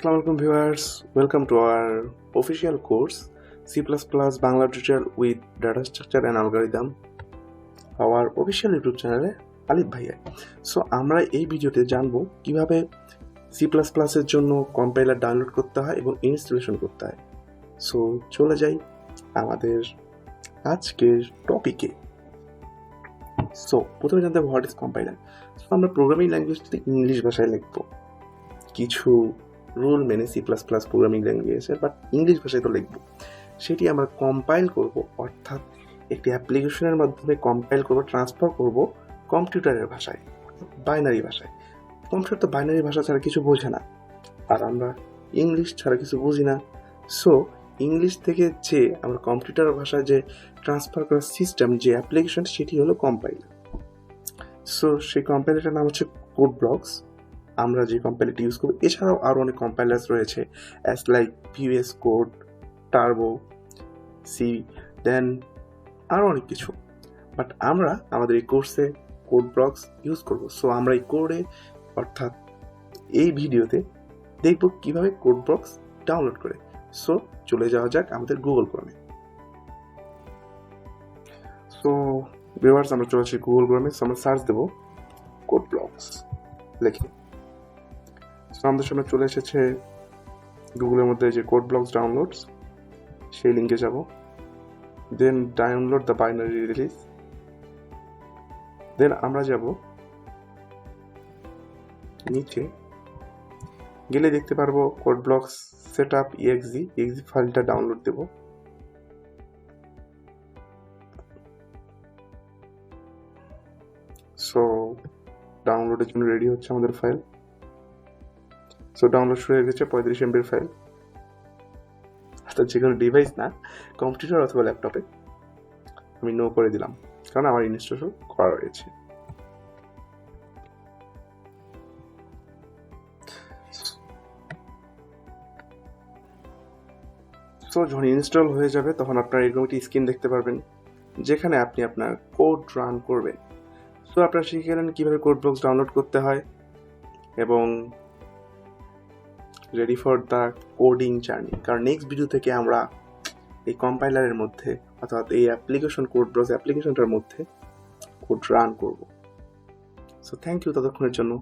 Assalamualaikum viewers, welcome to our official course C++ Bangla tutorial with data structure and algorithm, our official YouTube channel Alif Vaiya. So আমরা এই ভিডিওতে জানবো কিভাবে C++ এর জন্য compiler download করতে হয় এবং ইনস্টলেশন করতে হয়। সো চলে যাই আমাদের আজকের টপিকে। সো প্রথমে জানতে হবে হোয়াট ইজ কম্পাইলার। সো আমরা প্রোগ্রামিং ল্যাঙ্গুয়েজটিতে ইংলিশ ভাষায় লিখব, কিছু রুল মেনে C++ প্রোগ্রামিং ল্যাঙ্গুয়েজের বাট ইংলিশ ভাষায় তো লিখব। সেটি আমরা কম্পাইল করব, অর্থাৎ একটি অ্যাপ্লিকেশনের মাধ্যমে কম্পাইল করব, ট্রান্সফার করব কম্পিউটারের ভাষায়, বাইনারি ভাষায়। কম্পিউটার তো বাইনারি ভাষা ছাড়া কিছু বোঝে না, আর আমরা ইংলিশ ছাড়া কিছু বুঝি না। সো ইংলিশ থেকে যে আমরা কম্পিউটার ভাষায় যে ট্রান্সফার করার সিস্টেম, যে অ্যাপ্লিকেশন, সেটি হলো কম্পাইলার। সো সেই কম্পাইলারটার নাম হচ্ছে কোড ব্লকস। আমরা যে কম্পাইলারটি ইউজ করব, এছাড়াও আরও অনেক কম্পাইলার্স রয়েছে, as like VS code, turbo, C, then আরও অনেক কিছু। বাট আমরা আমাদের এই কোর্সে কোড ব্লকস ইউজ করব। সো আমরা এই কোডে, অর্থাৎ এই ভিডিওতে দেখব কিভাবে কোড ব্লকস ডাউনলোড করে। সো চলে যাওয়া যাক আমাদের গুগল ক্রোমে। সো ভিউয়ার্স, আমরা চলে আসছি গুগল ক্রোমে। সো আমরা সার্চ দেবো কোড ব্লকস লিখে। সো আমাদের সামনে চলে এসেছে গুগলের মধ্যে যে কোড ব্লকস ডাউনলোডস, সেই লিঙ্কে যাব। দেন ডাউনলোড দ্য বাইনারি রিলিজ। দেন আমরা যাব নিচে, গেলে দেখতে পারবো code blocks set up exe ফাইলটা ডাউনলোড দেব। সো ডাউনলোডের জন্য রেডি হচ্ছে আমাদের ফাইল। সো ডাউনলোড শুরু হয়ে গেছে, 35 MB ফাইল। অর্থাৎ যে কোনো ডিভাইস না, কম্পিউটার অথবা ল্যাপটপে আমি নো করে দিলাম, কারণ আমার ইনস্টলেশন করা রয়েছে। সো যখন ইনস্টল হয়ে যাবে, তখন আপনার এরকম একটি স্ক্রিন দেখতে পারবেন, যেখানে আপনি আপনার কোড রান করবেন। সো আপনারা শিখে গেলেন কীভাবে কোড ব্লকস ডাউনলোড করতে হয় এবং ready for the coding journey. কারণ নেক্সট ভিডিও থেকে আমরা এই কম্পাইলারের মধ্যে, অর্থাৎ এই অ্যাপ্লিকেশন কোড ব্লকস অ্যাপ্লিকেশনটার মধ্যে কোড রান করব। সো থ্যাংক ইউ ততক্ষণের জন্য।